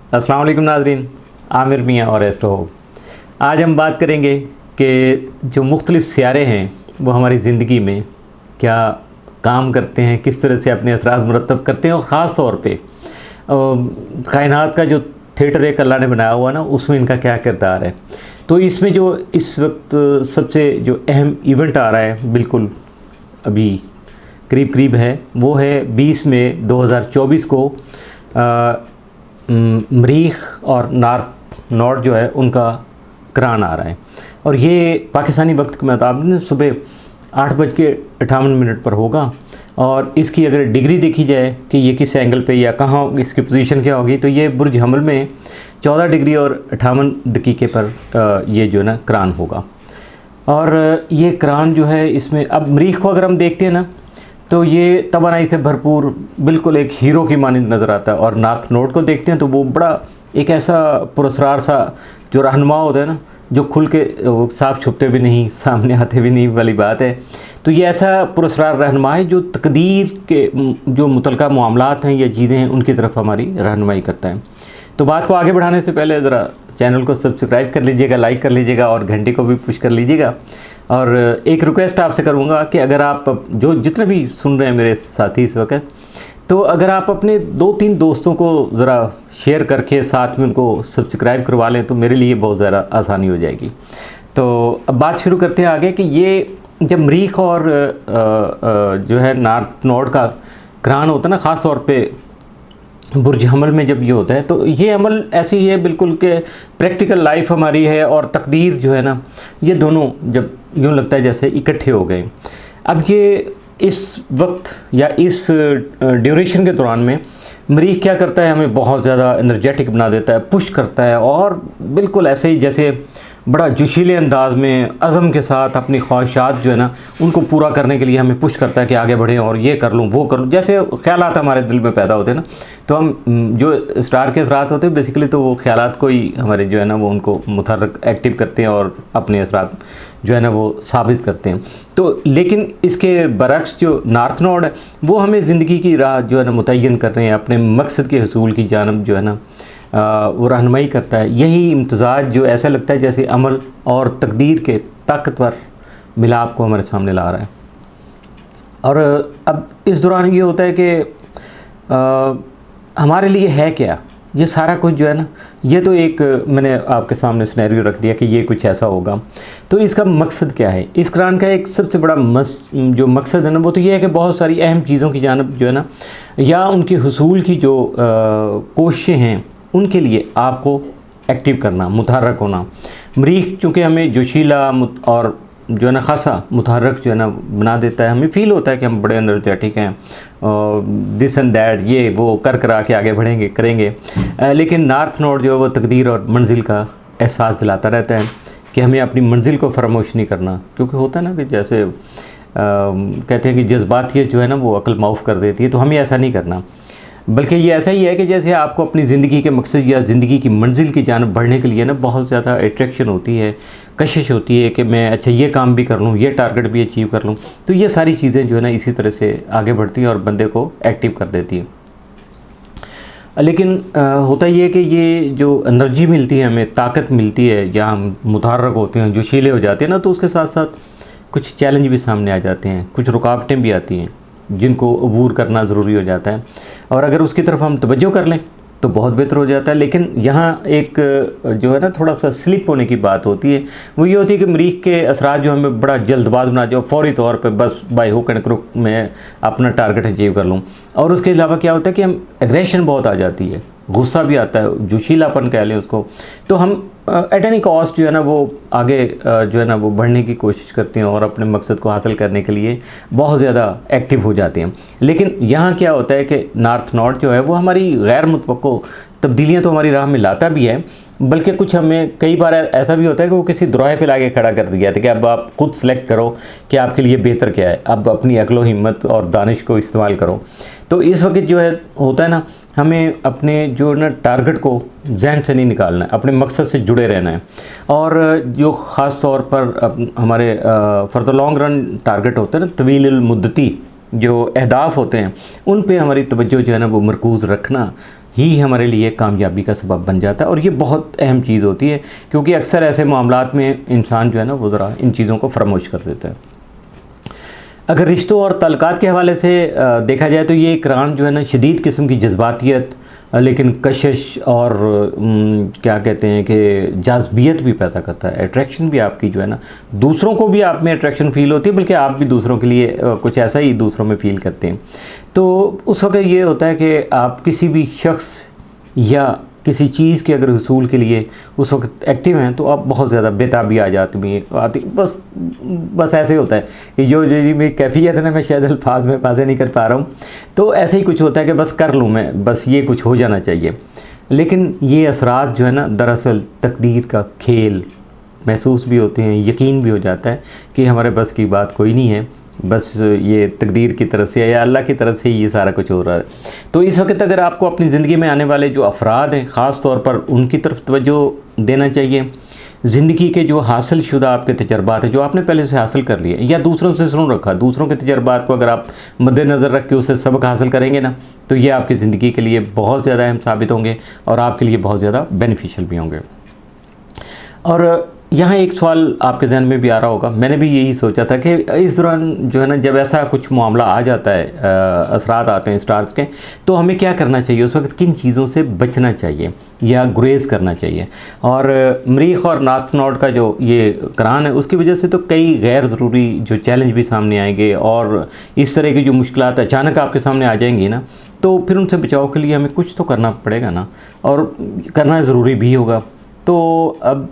अस्सलाम वालेकुम नाज़रीन, आमिर मियाँ और एस्ट्रो। आज हम बात करेंगे कि जो मुख्तलिफ़ सियारे हैं वो हमारी ज़िंदगी में क्या काम करते हैं, किस तरह से अपने असरात मुरतब करते हैं, और ख़ास तौर पे कायनात का जो थिएटर एक अल्लाह ने बनाया हुआ ना, उसमें इनका क्या किरदार है। तो इसमें जो इस वक्त सबसे जो अहम इवेंट आ रहा है, बिल्कुल अभी करीब करीब है, वो है 20 मई 2024 को मरीख और नॉर्थ नॉर्थ जो है उनका करान आ रहा है। और ये पाकिस्तानी वक्त के मुताबिक सुबह 8:58 पर होगा। और इसकी अगर डिग्री देखी जाए कि ये किस एंगल पे या कहाँ इसकी पोजीशन क्या होगी, तो ये बुर्ज हमल में 14 डिग्री और 58 दकीके पर ये जो है ना करान होगा। और ये करान जो है, इसमें अब मरीख को अगर हम देखते हैं ना, तो ये तवानाई से भरपूर बिल्कुल एक हीरो की मानंद नज़र आता है। और नॉर्थ नोड को देखते हैं तो वो बड़ा एक ऐसा पुरस्कार सा जो रहनुमा होता है ना, जो खुल के साफ छुपते भी नहीं, सामने आते भी नहीं वाली बात है। तो ये ऐसा पुरस्कार रहनुमा है जो तकदीर के जो मुतलका मामलात हैं या चीज़ें हैं उनकी तरफ हमारी रहनुमाई करता है। तो बात को आगे बढ़ाने से पहले ज़रा चैनल को सब्सक्राइब कर लीजिएगा, लाइक कर लीजिएगा और घंटे को भी पुश कर लीजिएगा। और एक रिक्वेस्ट आपसे करूँगा कि अगर आप जो जितने भी सुन रहे हैं मेरे साथी इस वक्त, तो अगर आप अपने 2-3 दोस्तों को ज़रा शेयर करके साथ में उनको सब्सक्राइब करवा लें तो मेरे लिए बहुत ज़्यादा आसानी हो जाएगी। तो अब बात शुरू करते हैं आगे कि ये जब मरीख और जो है नॉर्थ नोड का करान होता है ना, ख़ास तौर पे बुर्ज हमल में जब ये होता है, तो ये अमल ऐसी है बिल्कुल कि प्रैक्टिकल लाइफ हमारी है और तकदीर जो है ना, ये दोनों जब यूँ लगता है जैसे इकट्ठे हो गए। अब ये इस वक्त या इस ड्यूरेशन के दौरान में मरीख क्या करता है, हमें बहुत ज़्यादा एनर्जेटिक बना देता है, पुश करता है, और बिल्कुल ऐसे ही जैसे बड़ा जोशीले अंदाज में अज़म के साथ अपनी ख्वाहिशात जो है ना उनको पूरा करने के लिए हमें पुश करता है कि आगे बढ़ें और ये कर लूँ वो कर लूँ। जैसे ख्यालात हमारे दिल में पैदा होते हैं ना, तो हम जो स्टार के असरात होते हैं बेसिकली, तो वो ख्यालात को ही हमारे जो है ना वो उनको मुतहर्रिक एक्टिव करते हैं और अपने असरात जो है ना वो साबित करते हैं। तो लेकिन इसके बरक्स जो नॉर्थ नोड है वो हमें ज़िंदगी की राह जो है ना मुतय्यन कर रहे हैं, अपने मकसद के हसूल की जानब जो है ना वो रहनुमाई करता है। यही इम्तज़ाज जो ऐसा लगता है जैसे अमल और तकदीर के ताकतवर मिलाप को हमारे सामने ला रहा है। और अब इस दौरान ये होता है कि हमारे लिए है क्या ये सारा कुछ जो है ना, ये तो एक मैंने आपके सामने सिनेरियो रख दिया कि ये कुछ ऐसा होगा। तो इसका मकसद क्या है? इस कुरान का एक सबसे बड़ा जो मकसद है ना, वो तो ये है कि बहुत सारी अहम चीज़ों की जानब जो है ना, या उनके हुसूल की जो कोशिशें हैं उनके लिए आपको एक्टिव करना, मुतहर्रिक होना। मरीख चूँकि हमें जोशीला और जो है ना ख़ासा मुतहर्रिक जो है ना बना देता है, हमें फ़ील होता है कि हम बड़े एनर्जेटिक हैं, दिस एंड दैट, ये वो कर करा के आगे बढ़ेंगे करेंगे। लेकिन नॉर्थ नोड जो है वो तकदीर और मंजिल का एहसास दिलाता रहता है कि हमें अपनी मंजिल को फरामोश नहीं करना। क्योंकि होता है ना कि जैसे कहते हैं कि जज्बातियत जो है ना वो अक्ल माफ़ कर देती है, तो हमें ऐसा नहीं करना, बल्कि ये ऐसा ही है कि जैसे आपको अपनी ज़िंदगी के मकसद या ज़िंदगी की मंजिल की जानब बढ़ने के लिए ना बहुत ज़्यादा अट्रैक्शन होती है, कशिश होती है कि मैं अच्छा ये काम भी कर लूँ, ये टारगेट भी अचीव कर लूँ। तो ये सारी चीज़ें जो है ना इसी तरह से आगे बढ़ती हैं और बंदे को एक्टिव कर देती हैं। लेकिन होता ये है कि ये जो एनर्जी मिलती है, हमें ताकत मिलती है, या हम मुतहर्रिक होते हैं, जोशीले हो जाते हैं ना, तो उसके साथ साथ कुछ चैलेंज भी सामने आ जाते हैं, कुछ रुकावटें भी आती हैं जिनको अबूर करना ज़रूरी हो जाता है। और अगर उसकी तरफ हम तवज्जो कर लें तो बहुत बेहतर हो जाता है। लेकिन यहाँ एक जो है ना थोड़ा सा स्लिप होने की बात होती है, वो ये होती है कि मरीख के असरात जो हमें बड़ा जल्दबाज बना जाओ, फ़ौरी तौर पे बस बाई हुक एंड क्रुक मैं अपना टारगेट अचीव कर लूँ। और उसके अलावा क्या होता है कि हम एग्रेशन बहुत आ जाती है, गुस्सा भी आता है, जोशीलापन कह लें उसको। तो हम एट एनी कॉस्ट जो है ना वो आगे जो है ना वो बढ़ने की कोशिश करते हैं और अपने मकसद को हासिल करने के लिए बहुत ज़्यादा एक्टिव हो जाते हैं। लेकिन यहाँ क्या होता है कि नॉर्थ नोड जो है वो हमारी गैर मुतवक्को तब्दीलियाँ तो हमारी राह में लाता भी है, बल्कि कुछ हमें कई बार ऐसा भी होता है कि वो किसी दुराहे पे लाके खड़ा कर दिया था कि अब आप खुद सेलेक्ट करो कि आपके लिए बेहतर क्या है, अब अपनी अक्ल हिम्मत और दानिश को इस्तेमाल करो। तो इस वक्त जो है होता है ना, हमें अपने जो ना टारगेट को जहन से नहीं निकालना है, अपने मकसद से जुड़े रहना है। और जो ख़ास तौर पर हमारे for the long run target होते हैं ना, तवील मुद्दती जो अहदाफ होते हैं, उन पे हमारी तवज्जो जो है ना वो मरकूज़ रखना ही हमारे लिए कामयाबी का सबब बन जाता है। और ये बहुत अहम चीज़ होती है, क्योंकि अक्सर ऐसे मामलात में इंसान जो है ना वो ज़रा इन चीज़ों को फरामोश कर देता है। अगर रिश्तों और तल्लुकात के हवाले से देखा जाए तो ये क़ुरान जो है ना शदीद किस्म की जज्बातियत, लेकिन कशिश और क्या कहते हैं कि जाज़बियत भी पैदा करता है। अट्रैक्शन भी आपकी जो है ना, दूसरों को भी आप में अट्रैक्शन फ़ील होती है, बल्कि आप भी दूसरों के लिए कुछ ऐसा ही दूसरों में फ़ील करते हैं। तो उस वक्त ये होता है कि आप किसी भी शख्स या किसी चीज़ के अगर हुसूल के लिए उस वक्त एक्टिव हैं तो आप बहुत ज़्यादा बेताबी आ जाती आती, बस ऐसे होता है कि जो मेरी कैफियत है ना, मैं शायद अल्फाज में वाज़ेह नहीं कर पा रहा हूँ। तो ऐसे ही कुछ होता है कि बस कर लूँ मैं, बस ये कुछ हो जाना चाहिए। लेकिन ये असरात जो है ना दरअसल तकदीर का खेल महसूस भी होते हैं, यकीन भी हो जाता है कि हमारे बस की बात कोई नहीं है, बस ये तकदीर की तरफ से या अल्लाह की तरफ से ही ये सारा कुछ हो रहा है। तो इस वक्त अगर आपको अपनी ज़िंदगी में आने वाले जो अफराद हैं ख़ास तौर पर उनकी तरफ तवज्जो देना चाहिए। ज़िंदगी के जो हासिल शुदा आपके तजर्बात हैं जो आपने पहले से हासिल कर लिए या दूसरों से सुन रखा, दूसरों के तजर्बात को अगर आप मद्देनज़र रख के उससे सबक हासिल करेंगे ना, तो ये आपकी ज़िंदगी के लिए बहुत ज़्यादा अहम साबित होंगे और आपके लिए बहुत ज़्यादा बेनिफिशियल भी होंगे। और यहाँ एक सवाल आपके जहन में भी आ रहा होगा, मैंने भी यही सोचा था कि इस दौरान जो है ना जब ऐसा कुछ मामला आ जाता है, असरात आते हैं स्टार्स के, तो हमें क्या करना चाहिए, उस वक्त किन चीज़ों से बचना चाहिए या गुरेज करना चाहिए। और मरीख और नाथ नॉट का जो ये क़ुरान है उसकी वजह से तो कई गैर ज़रूरी जो चैलेंज भी सामने आएंगे और इस तरह की जो मुश्किलात अचानक आपके सामने आ जाएंगी ना, तो फिर उनसे बचाव के लिए हमें कुछ तो करना पड़ेगा ना, और करना ज़रूरी भी होगा। तो अब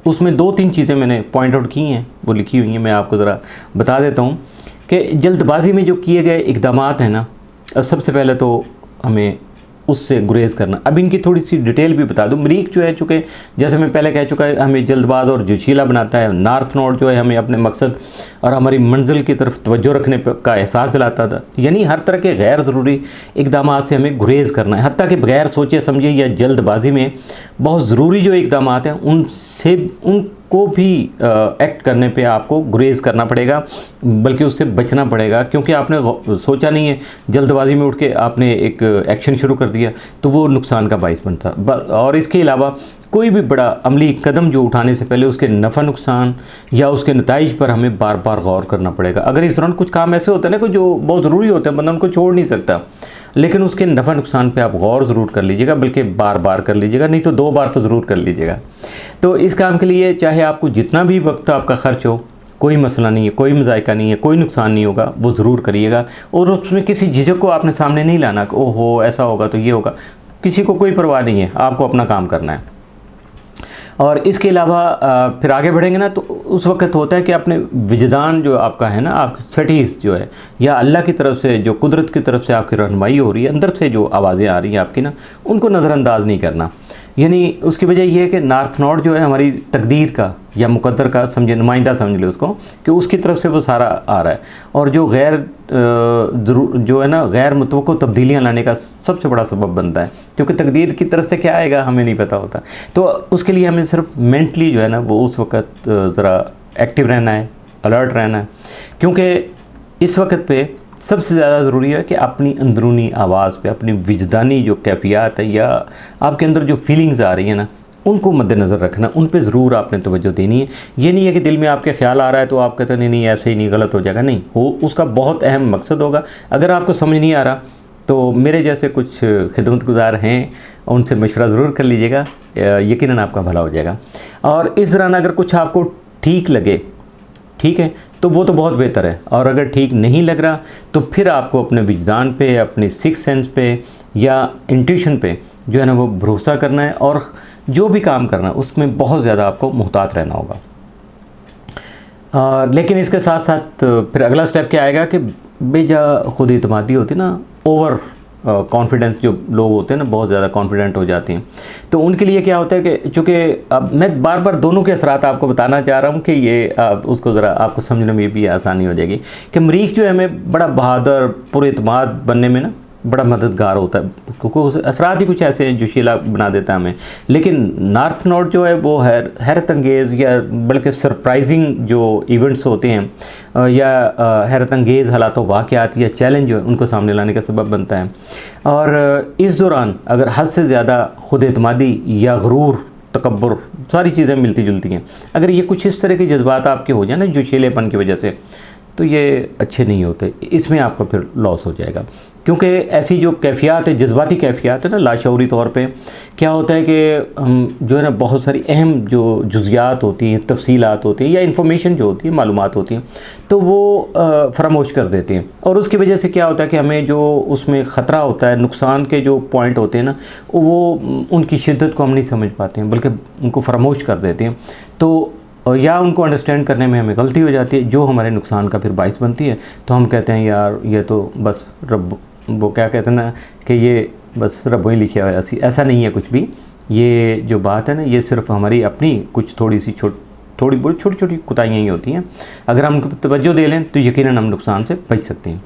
उसमें 2-3 चीज़ें मैंने पॉइंट आउट की हैं, वो लिखी हुई हैं, मैं आपको ज़रा बता देता हूँ कि जल्दबाजी में जो किए गए इक़दामात हैं ना, सबसे पहले तो हमें उससे गुरेज़ करना। अब इनकी थोड़ी सी डिटेल भी बता दूँ। मरीख जो है, चूँकि जैसे मैं पहले कह चुका है, हमें जल्दबाज और जोशीला बनाता है। नार्थ नोड जो है हमें अपने मकसद और हमारी मंजिल की तरफ तवज्जो रखने का एहसास दिलाता था। यानी हर तरह के गैर ज़रूरी इक़दामात से हमें गुरेज़ करना है, हत्ता कि बगैर सोचे समझे या जल्दबाजी में बहुत ज़रूरी जो इक़दामात हैं उनको भी एक्ट करने पे आपको गुरेज़ करना पड़ेगा, बल्कि उससे बचना पड़ेगा, क्योंकि आपने सोचा नहीं है, जल्दबाजी में उठ के आपने एक एक्शन शुरू कर दिया तो वो नुकसान का बाइस बनता। और इसके अलावा कोई भी बड़ा अमली कदम जो उठाने से पहले उसके नफ़ा नुकसान या उसके नताइज पर हमें बार बार गौर करना पड़ेगा। अगर इस दौरान कुछ काम ऐसे होते हैं ना जो बहुत ज़रूरी होते हैं, बंदा उनको छोड़ नहीं सकता, लेकिन उसके नफ़ा नुकसान पे आप गौर ज़रूर कर लीजिएगा, बल्कि बार बार कर लीजिएगा, नहीं तो 2 बार तो ज़रूर कर लीजिएगा। तो इस काम के लिए चाहे आपको जितना भी वक्त आपका ख़र्च हो, कोई मसला नहीं है, कोई मज़ायका नहीं है, कोई नुकसान नहीं होगा, वो ज़रूर करिएगा। और उसमें किसी झिझक को आपने सामने नहीं लाना कि ओहो ऐसा होगा तो ये होगा, किसी को कोई परवाह नहीं है, आपको अपना काम करना है। और इसके अलावा फिर आगे बढ़ेंगे ना, तो उस वक्त होता है कि अपने विजदान जो आपका है ना, आप फटीस जो है या अल्लाह की तरफ से जो कुदरत की तरफ से आपकी रहनुमाई हो रही है, अंदर से जो आवाज़ें आ रही हैं आपकी ना, उनको नज़रअंदाज नहीं करना। यानी उसकी वजह यह है कि नार्थ नॉर्थ जो है हमारी तकदीर का या मुकद्दर का समझे, नुमाइंदा समझ लो उसको, कि उसकी तरफ से वो सारा आ रहा है। और जो जो है ना गैर मुतवक्को तब्दीलियाँ लाने का सबसे बड़ा सबब बनता है, क्योंकि तकदीर की तरफ से क्या आएगा हमें नहीं पता होता। तो उसके लिए हमें सिर्फ मेंटली जो है ना वो उस वक्त ज़रा एक्टिव रहना है, अलर्ट रहना है, क्योंकि इस वक्त पे सबसे ज़्यादा ज़रूरी है कि अपनी अंदरूनी आवाज़ पे, अपनी विजदानी जो कैफियत है या आपके अंदर जो फीलिंग्स आ रही है ना, उनको मद्देनज़र रखना, उन पे ज़रूर आपने तवज्जो देनी है। ये नहीं है कि दिल में आपके ख्याल आ रहा है तो आप कहते नहीं नहीं ऐसे ही नहीं, गलत हो जाएगा, नहीं हो, उसका बहुत अहम मकसद होगा। अगर आपको समझ नहीं आ रहा तो मेरे जैसे कुछ खिदमतगुज़ार हैं, उनसे मशवरा ज़रूर कर लीजिएगा, यकीनन आपका भला हो जाएगा। और इस दौरान अगर कुछ आपको ठीक लगे, ठीक है, तो वो तो बहुत बेहतर है। और अगर ठीक नहीं लग रहा तो फिर आपको अपने विजदान पे, अपने सिक्स सेंस पे या इंट्यूशन पे जो है ना वो भरोसा करना है, और जो भी काम करना है उसमें बहुत ज़्यादा आपको मुहतात रहना होगा। लेकिन इसके साथ साथ फिर अगला स्टेप क्या आएगा कि बेजा खुद इतमादी होती ना, ओवर कॉन्फिडेंस जो लोग होते हैं ना, बहुत ज़्यादा कॉन्फिडेंट हो जाते हैं, तो उनके लिए क्या होता है कि चूँकि अब मैं बार बार दोनों के असरात आपको बताना चाह रहा हूँ कि ये उसको ज़रा आपको समझने में भी आसानी हो जाएगी कि मरीख जो है हमें बड़ा बहादुर पुरएतमाद बनने में ना बड़ा मददगार होता है, क्योंकि उस असरात ही कुछ ऐसे हैं जो शीला बना देता है हमें। लेकिन नॉर्थ नोड जो है वो हैरत अंगेज़ या बल्कि सरप्राइजिंग जो इवेंट्स होते हैं या हैरत अंगेज़ हालात वाक़यात या चैलेंज जो है उनको सामने लाने का सबब बनता है। और इस दौरान अगर हद से ज़्यादा खुद एतमादी या गुरूर, तकब्बुर, सारी चीज़ें मिलती जुलती हैं, अगर ये कुछ इस तरह के जज्बात आपके हो जाए ना जोशीलेपन की वजह से, तो ये अच्छे नहीं होते, इसमें आपका फिर लॉस हो जाएगा। क्योंकि ऐसी जो कैफियत है, जज्बाती कैफियत है ना, लाशऊरी तौर पे क्या होता है कि हम जो है ना बहुत सारी अहम जो जुज़ियात होती हैं, तफसीलात होती हैं या इन्फॉर्मेशन जो होती है, मालूमात होती हैं, तो वो फरामोश कर देते हैं। और उसकी वजह से क्या होता है कि हमें जो उसमें ख़तरा होता है, नुकसान के जो पॉइंट होते हैं ना, वो उनकी शिद्दत को हम नहीं समझ पाते हैं, बल्कि उनको फरामोश कर देते हैं। तो या उनको अंडरस्टैंड करने में हमें गलती हो जाती है, जो हमारे नुकसान का फिर बाइस बनती है। तो हम कहते हैं यार ये तो बस रब, वो क्या कहते हैं ना कि ये बस रब ही लिखा हुआ है। ऐसा नहीं है कुछ भी। ये जो बात है ना, ये सिर्फ हमारी अपनी कुछ थोड़ी बहुत छोटी छोटी कुताहियाँ ही होती हैं। अगर हम तवज्जो दे लें तो यकीनन हम नुकसान से बच सकते हैं।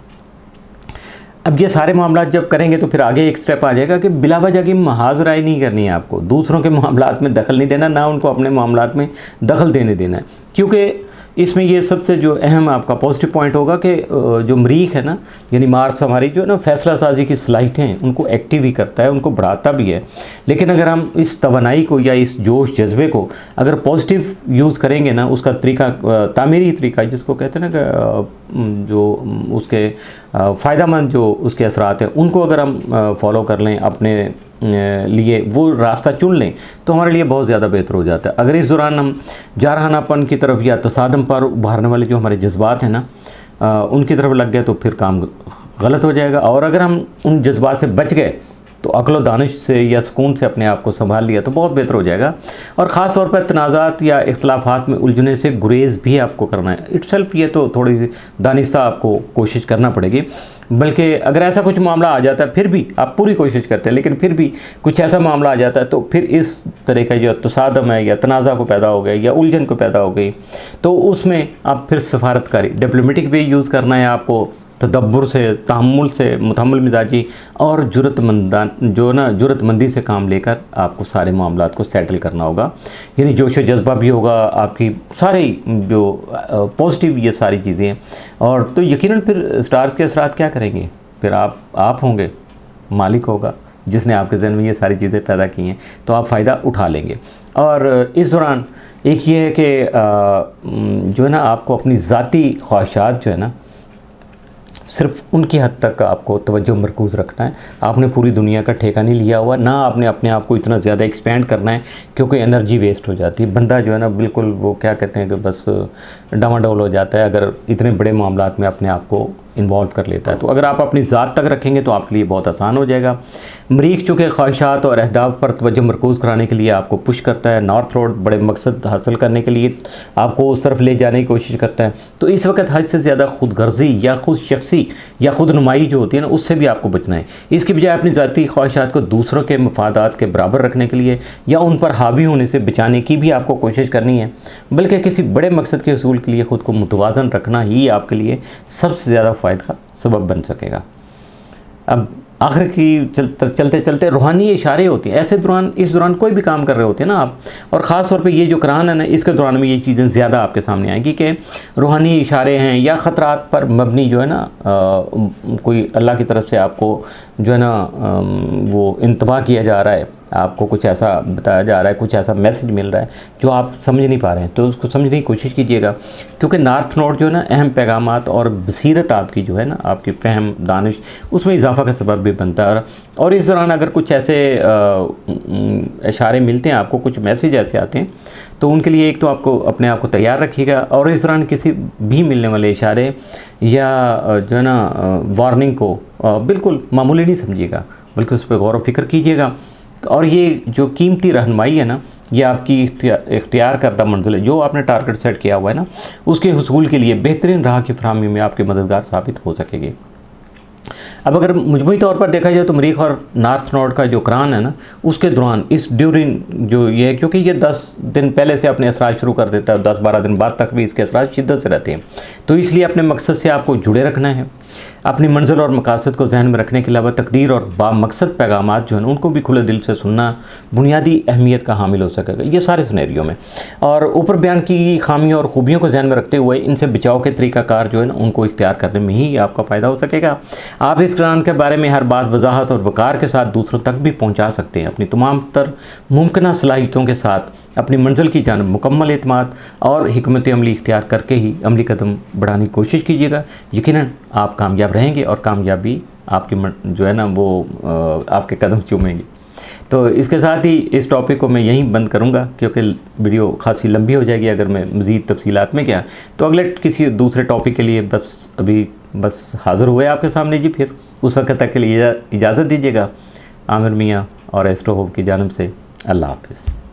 अब ये सारे मामला जब करेंगे तो फिर आगे एक स्टेप आ जाएगा कि बिलावजह की महाज राय नहीं करनी है आपको, दूसरों के मामलात में दखल नहीं देना, ना उनको अपने मामलात में दखल देने देना है। क्योंकि इसमें ये सबसे जो अहम आपका पॉजिटिव पॉइंट होगा कि जो मरीख है ना, यानी मार्स हमारी जो है ना फैसला साजी की सलाहियतें हैं उनको एक्टिव ही करता है, उनको बढ़ाता भी है। लेकिन अगर हम इस तवानाई को या इस जोश जज्बे को अगर पॉजिटिव यूज़ करेंगे ना, उसका तरीका तामीरी तरीका जिसको कहते हैं ना कि जो उसके फ़ायदेमंद जो उसके असरात हैं उनको अगर हम फॉलो कर लें, अपने लिए वो रास्ता चुन लें, तो हमारे लिए बहुत ज़्यादा बेहतर हो जाता है। अगर इस दौरान हम जारहानापन की तरफ या तसादम पर उभारने वाले जो हमारे जज्बात हैं ना उनकी तरफ लग गए तो फिर काम गलत हो जाएगा। और अगर हम उन जज्बात से बच गए तो अक्ल व दानिश से या सुकून से अपने आप को संभाल लिया तो बहुत बेहतर हो जाएगा। और ख़ास तौर पर तनाज़ात या इख्तलाफात में उलझने से गुरेज़ भी आपको करना है इटसेल्फ। ये तो थोड़ी दानिस्ता आपको कोशिश करना पड़ेगी। बल्कि अगर ऐसा कुछ मामला आ जाता है, फिर भी आप पूरी कोशिश करते हैं, लेकिन फिर भी कुछ ऐसा मामला आ जाता है, तो फिर इस तरह का जो तसादम है या तनाज़ा को पैदा हो गया या उलझन को पैदा हो गई, तो उसमें आप फिर सफारतकारी डिप्लोमेटिक वे यूज़ करना है आपको, तदब्बुर से, तहम्मुल से, मुतहम्मिल मिजाजी और जुरतमंदी से काम लेकर आपको सारे मामलात को सेटल करना होगा। यानी जोश व जज्बा भी होगा, आपकी सारी जो पॉजिटिव ये सारी चीज़ें हैं। और तो यकीनन फिर स्टार्स के असरात क्या करेंगे, फिर आप होंगे, मालिक होगा जिसने आपके ज़हन में ये सारी चीज़ें पैदा की हैं, तो आप फ़ायदा उठा लेंगे। और इस दौरान एक ये है कि जो है ना आपको अपनी ज़ाती ख्वाहिशात जो है ना सिर्फ उनकी हद तक आपको तवज्जो मरकूज़ रखना है। आपने पूरी दुनिया का ठेका नहीं लिया हुआ, ना आपने अपने आप को इतना ज़्यादा एक्सपेंड करना है, क्योंकि एनर्जी वेस्ट हो जाती है। बंदा जो है ना बिल्कुल वो क्या कहते हैं कि बस डामाडोल हो जाता है अगर इतने बड़े मामलात में अपने आप को इन्वॉल्व कर लेता है। तो अगर आप अपनी ज़ात तक रखेंगे तो आपके लिए बहुत आसान हो जाएगा। मरीख चूँकि ख्वाहिशात और अहदाफ पर तवज्जो मरकूज़ कराने के लिए आपको पुश करता है, नॉर्थ रोड बड़े मकसद हासिल करने के लिए आपको उस तरफ ले जाने की कोशिश करता है। तो इस वक्त हद से ज़्यादा खुद गर्जी या खुद शख्सी या खुद नुमाई जो होती है ना, उससे भी आपको बचना है। इसकी बजाय अपनी ज़ाती ख्वाहिशात को दूसरों के मफादात के बराबर रखने के लिए या उन पर हावी होने से बचाने की भी आपको कोशिश करनी है, बल्कि किसी बड़े मकसद के हसूल के लिए ख़ुद को मुतवाज़न रखना ही आपके लिए सबसे ज़्यादा फ़ायदा का सबब बन सकेगा। अब आखिर की चलते चलते रूहानी इशारे होते हैं ऐसे दौरान, इस दौरान कोई भी काम कर रहे होते हैं ना आप, और ख़ास तौर पे ये जो कुरान है ना इसके दौरान में ये चीज़ें ज़्यादा आपके सामने आएंगी कि रूहानी इशारे हैं या ख़तरात पर मबनी जो है ना कोई अल्लाह की तरफ से आपको जो है ना वो इंतबाह किया जा रहा है, आपको कुछ ऐसा बताया जा रहा है, कुछ ऐसा मैसेज मिल रहा है जो आप समझ नहीं पा रहे हैं, तो उसको समझने की कोशिश कीजिएगा। क्योंकि नॉर्थ नोड जो है ना अहम पैगामात और बसीरत आपकी जो है ना, आपकी फ़हम दानिश उसमें इजाफा का सबब भी बनता है। और इस दौरान अगर कुछ ऐसे इशारे मिलते हैं आपको, कुछ मैसेज ऐसे आते हैं, तो उनके लिए एक तो आपको अपने आप को तैयार रखिएगा। और इस दौरान किसी भी मिलने वाले इशारे या जो है ना वार्निंग को बिल्कुल मामूली नहीं समझिएगा, बल्कि उस पर गौर व फिक्र कीजिएगा। और ये जो कीमती रहनुमाई है ना, ये आपकी इख्तियार करदा मंजिल है, जो आपने टारगेट सेट किया हुआ है ना, उसके हुसूल के लिए बेहतरीन राह की फरहमी में आपके मददगार साबित हो सकेगी। अब अगर मजमूई तौर पर देखा जाए तो मरीख और नॉर्थ नोड का जो कुरान है ना, उसके दौरान इस ड्यूरिंग जो ये, क्योंकि ये 10 दिन पहले से अपने असरात शुरू कर देता है, 10-12 दिन बाद तक भी इसके असरात शिद्दत से रहते हैं, तो इसलिए अपने मकसद से आपको जुड़े रखना है। अपनी मंजिल और मकासद को जहन में रखने के अलावा तकदीर और बामकसद पैगामात जो हैं उनको भी खुले दिल से सुनना बुनियादी अहमियत का हामिल हो सकेगा ये सारे सिनेरियो में। और ऊपर बयान की खामियों और खूबियों को जहन में रखते हुए इनसे बचाव के तरीक़ाकार जो है ना उनको इख्तियार करने में ही आपका फ़ायदा हो सकेगा। आप इस कुरान के बारे में हर बात वजाहत और वक़ार के साथ दूसरों तक भी पहुँचा सकते हैं। अपनी तमाम तर मुमकिन सलाहियतों के साथ अपनी मंजिल की जानिब मुकम्मल एतमाद और हिकमत अमली इख्तियार करके ही अमली कदम बढ़ाने की कोशिश कीजिएगा। यकीनन आप कामयाब रहेंगे और कामयाबी आपकी जो है ना वो आपके कदम चूमेंगे। तो इसके साथ ही इस टॉपिक को मैं यहीं बंद करूंगा क्योंकि वीडियो खासी लंबी हो जाएगी अगर मैं मज़ीद तफसीलात में गया। तो अगले किसी दूसरे टॉपिक के लिए बस हाज़िर हुए आपके सामने जी। फिर उस वक्त तक के लिए इजाज़त दीजिएगा। आमिर मियाँ और एस्ट्रो होप की जानिब से अल्लाह हाफ़िज़।